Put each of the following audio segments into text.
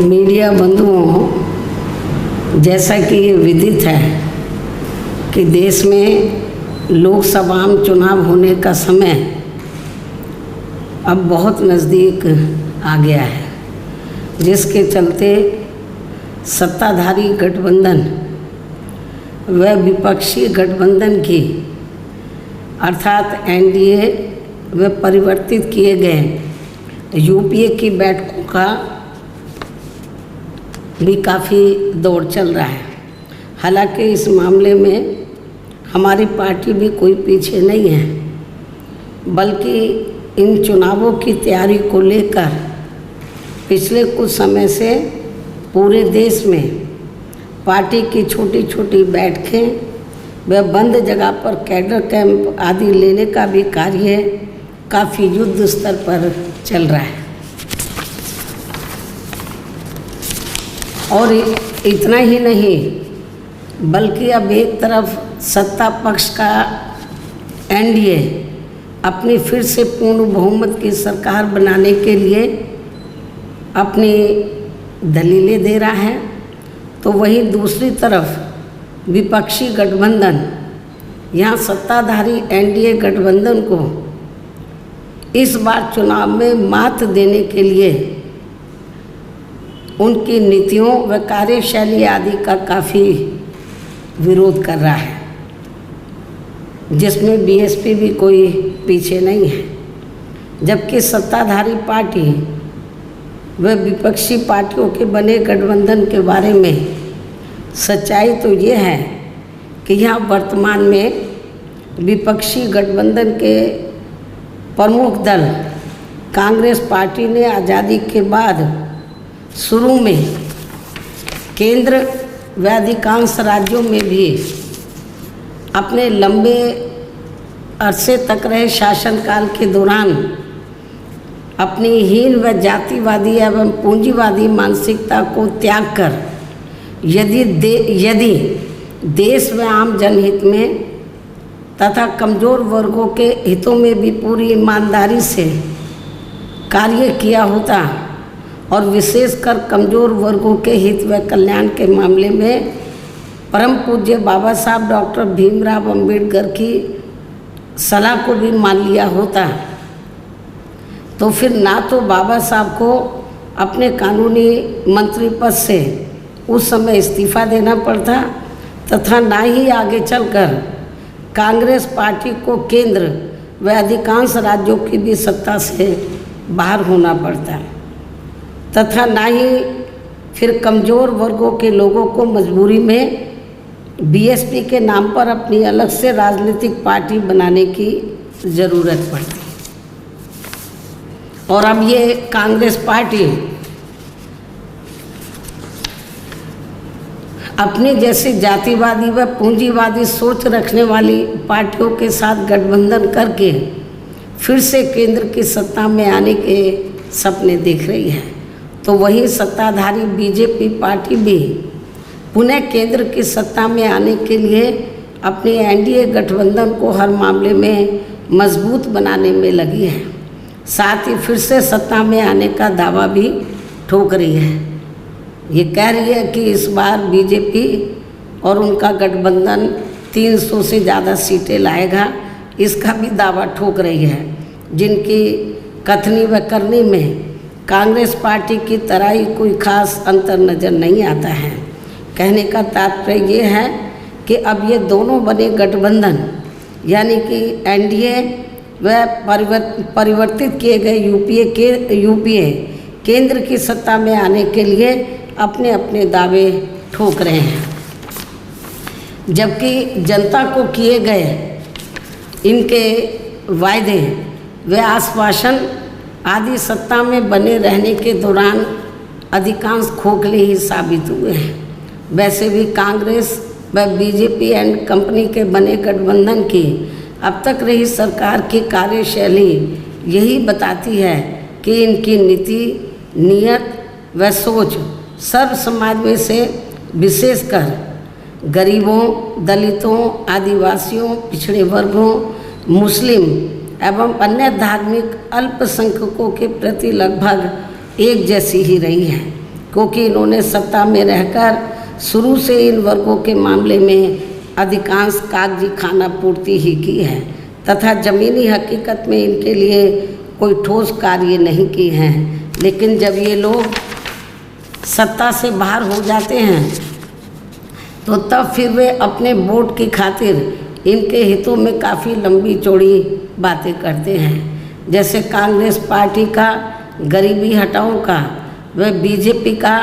Media बंधुओं, जैसा कि ये विदित है कि देश में लोकसभा चुनाव होने का समय अब बहुत नज़दीक आ गया है, जिसके चलते सत्ताधारी गठबंधन व विपक्षी गठबंधन की अर्थात एनडीए व परिवर्तित किए गए यूपीए की बैठकों का भी काफ़ी दौर चल रहा है। हालांकि इस मामले में हमारी पार्टी भी कोई पीछे नहीं है, बल्कि इन चुनावों की तैयारी को लेकर पिछले कुछ समय से पूरे देश में पार्टी की छोटी छोटी बैठकें व बंद जगह पर कैडर कैंप आदि लेने का भी कार्य काफ़ी युद्ध स्तर पर चल रहा है। और इतना ही नहीं, बल्कि अब एक तरफ सत्ता पक्ष का एनडीए अपनी फिर से पूर्ण बहुमत की सरकार बनाने के लिए अपनी दलीलें दे रहा है, तो वहीं दूसरी तरफ विपक्षी गठबंधन यहाँ सत्ताधारी एनडीए गठबंधन को इस बार चुनाव में मात देने के लिए उनकी नीतियों व कार्यशैली आदि का काफ़ी विरोध कर रहा है, जिसमें बीएसपी भी कोई पीछे नहीं है। जबकि सत्ताधारी पार्टी व विपक्षी पार्टियों के बने गठबंधन के बारे में सच्चाई तो ये है कि यहाँ वर्तमान में विपक्षी गठबंधन के प्रमुख दल कांग्रेस पार्टी ने आज़ादी के बाद शुरू में केंद्र व अधिकांश राज्यों में भी अपने लंबे अरसे तक रहे शासनकाल के दौरान अपनी हीन व जातिवादी एवं पूंजीवादी मानसिकता को त्याग कर यदि देश व आम जनहित में तथा कमज़ोर वर्गों के हितों में भी पूरी ईमानदारी से कार्य किया होता और विशेषकर कमज़ोर वर्गों के हित व कल्याण के मामले में परम पूज्य बाबा साहब डॉक्टर भीमराव अंबेडकर की सलाह को भी मान लिया होता, तो फिर ना तो बाबा साहब को अपने कानूनी मंत्री पद से उस समय इस्तीफा देना पड़ता तथा ना ही आगे चलकर कांग्रेस पार्टी को केंद्र व अधिकांश राज्यों की भी सत्ता से बाहर होना पड़ता तथा ना ही फिर कमज़ोर वर्गों के लोगों को मजबूरी में बीएसपी के नाम पर अपनी अलग से राजनीतिक पार्टी बनाने की ज़रूरत पड़ती। और अब ये कांग्रेस पार्टी अपनी जैसी जातिवादी व पूंजीवादी सोच रखने वाली पार्टियों के साथ गठबंधन करके फिर से केंद्र की सत्ता में आने के सपने देख रही है, तो वही सत्ताधारी बीजेपी पार्टी भी पुनः केंद्र की सत्ता में आने के लिए अपने एनडीए गठबंधन को हर मामले में मजबूत बनाने में लगी है। साथ ही फिर से सत्ता में आने का दावा भी ठोक रही है। ये कह रही है कि इस बार बीजेपी और उनका गठबंधन 300 से ज़्यादा सीटें लाएगा, इसका भी दावा ठोक रही है, जिनकी कथनी व करनी में कांग्रेस पार्टी की तरह ही कोई खास अंतर नज़र नहीं आता है। कहने का तात्पर्य ये है कि अब ये दोनों बने गठबंधन यानी कि एनडीए व परिवर्तित किए गए यूपीए केंद्र की सत्ता में आने के लिए अपने अपने दावे ठोक रहे हैं, जबकि जनता को किए गए इनके वायदे व आश्वासन आदि सत्ता में बने रहने के दौरान अधिकांश खोखले ही साबित हुए हैं। वैसे भी कांग्रेस व बीजेपी एंड कंपनी के बने गठबंधन की अब तक रही सरकार की कार्यशैली यही बताती है कि इनकी नीति, नियत व सोच सर्व समाज में से विशेषकर गरीबों, दलितों, आदिवासियों, पिछड़े वर्गों, मुस्लिम एवं अन्य धार्मिक अल्पसंख्यकों के प्रति लगभग एक जैसी ही रही है। क्योंकि इन्होंने सत्ता में रहकर शुरू से इन वर्गों के मामले में अधिकांश कागजी खाना पूर्ति ही की है तथा ज़मीनी हकीकत में इनके लिए कोई ठोस कार्य नहीं की हैं। लेकिन जब ये लोग सत्ता से बाहर हो जाते हैं तो तब फिर वे अपने वोट की खातिर इनके हितों में काफ़ी लंबी चौड़ी बातें करते हैं। जैसे कांग्रेस पार्टी का गरीबी हटाओ का व बीजेपी का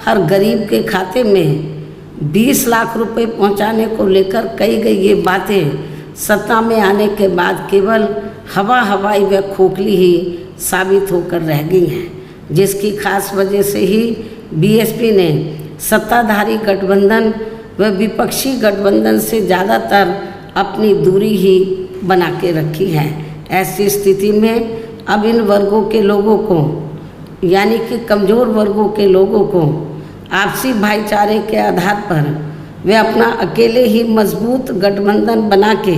हर गरीब के खाते में 20 लाख रुपए पहुंचाने को लेकर कही गई ये बातें सत्ता में आने के बाद केवल हवाई व खोखली ही साबित होकर रह गई हैं, जिसकी खास वजह से ही बीएसपी ने सत्ताधारी गठबंधन व विपक्षी गठबंधन से ज़्यादातर अपनी दूरी ही बना के रखी है। ऐसी स्थिति में अब इन वर्गों के लोगों को यानी कि कमज़ोर वर्गों के लोगों को आपसी भाईचारे के आधार पर वे अपना अकेले ही मजबूत गठबंधन बना के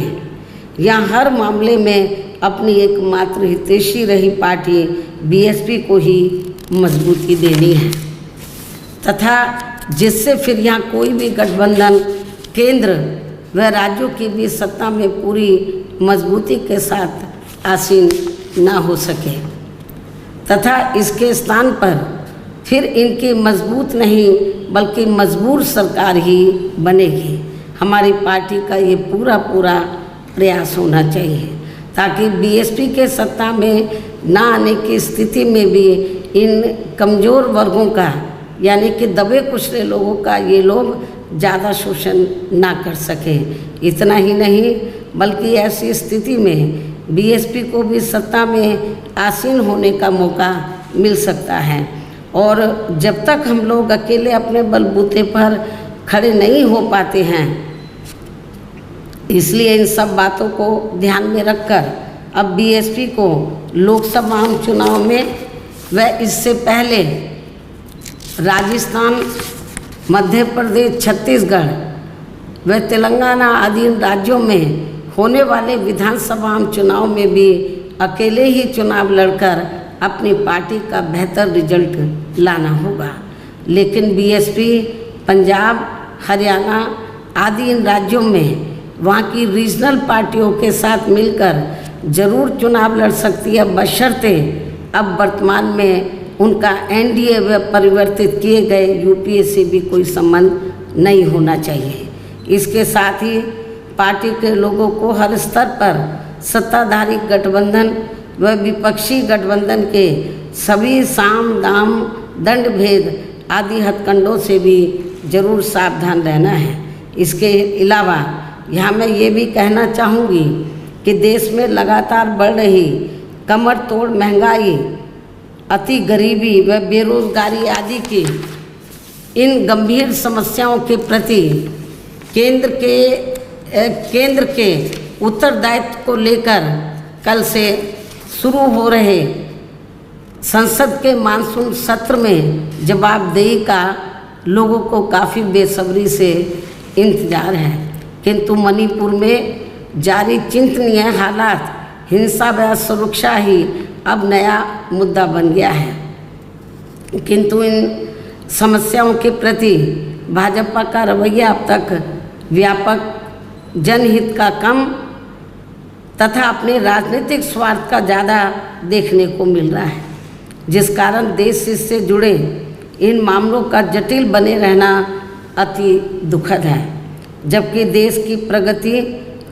या हर मामले में अपनी एकमात्र हितैषी रही पार्टी बीएसपी को ही मजबूती देनी है तथा जिससे फिर यहाँ कोई भी गठबंधन केंद्र व राज्यों की भी सत्ता में पूरी मजबूती के साथ आसीन ना हो सके तथा इसके स्थान पर फिर इनकी मजबूत नहीं बल्कि मजबूर सरकार ही बनेगी। हमारी पार्टी का ये पूरा प्रयास होना चाहिए ताकि बीएसपी के सत्ता में ना आने की स्थिति में भी इन कमज़ोर वर्गों का यानी कि दबे कुचले लोगों का ये लोग ज़्यादा शोषण ना कर सके। इतना ही नहीं बल्कि ऐसी स्थिति में बीएसपी को भी सत्ता में आसीन होने का मौका मिल सकता है। और जब तक हम लोग अकेले अपने बलबूते पर खड़े नहीं हो पाते हैं, इसलिए इन सब बातों को ध्यान में रखकर अब बीएसपी को लोकसभा चुनाव में व इससे पहले राजस्थान, मध्य प्रदेश, छत्तीसगढ़ व तेलंगाना आदि राज्यों में होने वाले विधानसभा चुनाव में भी अकेले ही चुनाव लड़कर अपनी पार्टी का बेहतर रिजल्ट लाना होगा। लेकिन बीएसपी पंजाब, हरियाणा आदि इन राज्यों में वहाँ की रीजनल पार्टियों के साथ मिलकर जरूर चुनाव लड़ सकती है, बशर्ते अब वर्तमान में उनका एनडीए व परिवर्तित किए गए यूपीए से भी कोई संबंध नहीं होना चाहिए। इसके साथ ही पार्टी के लोगों को हर स्तर पर सत्ताधारी गठबंधन व विपक्षी गठबंधन के सभी साम दाम दंड भेद आदि हथकंडों से भी जरूर सावधान रहना है। इसके अलावा यहाँ मैं ये भी कहना चाहूँगी कि देश में लगातार बढ़ रही कमर तोड़ महंगाई, अति गरीबी व बेरोजगारी आदि की इन गंभीर समस्याओं के प्रति केंद्र के उत्तरदायित्व को लेकर कल से शुरू हो रहे संसद के मानसून सत्र में जवाबदेही का लोगों को काफ़ी बेसब्री से इंतजार है। किंतु मणिपुर में जारी चिंतनीय हालात, हिंसा व सुरक्षा ही अब नया मुद्दा बन गया है। किंतु इन समस्याओं के प्रति भाजपा का रवैया अब तक व्यापक जनहित का कम तथा अपने राजनीतिक स्वार्थ का ज़्यादा देखने को मिल रहा है, जिस कारण देश से जुड़े इन मामलों का जटिल बने रहना अति दुखद है। जबकि देश की प्रगति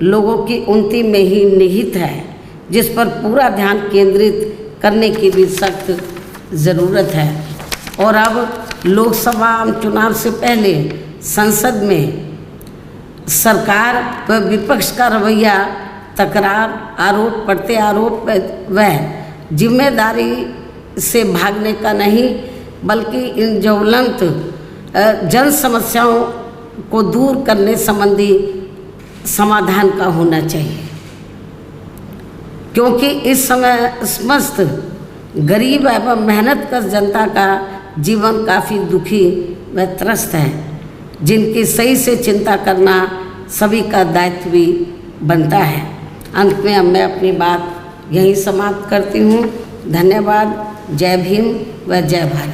लोगों की उन्नति में ही निहित है, जिस पर पूरा ध्यान केंद्रित करने की भी सख्त ज़रूरत है। और अब लोकसभा चुनाव से पहले संसद में सरकार व विपक्ष का रवैया तकरार, आरोप प्रत्यारोप व जिम्मेदारी से भागने का नहीं बल्कि इन ज्वलंत जन समस्याओं को दूर करने संबंधी समाधान का होना चाहिए, क्योंकि इस समय समस्त गरीब एवं मेहनतकश जनता का जीवन काफ़ी दुखी व त्रस्त है, जिनकी सही से चिंता करना सभी का दायित्व भी बनता है। अंत में अब मैं अपनी बात यहीं समाप्त करती हूँ। धन्यवाद। जय भीम व जय भारत।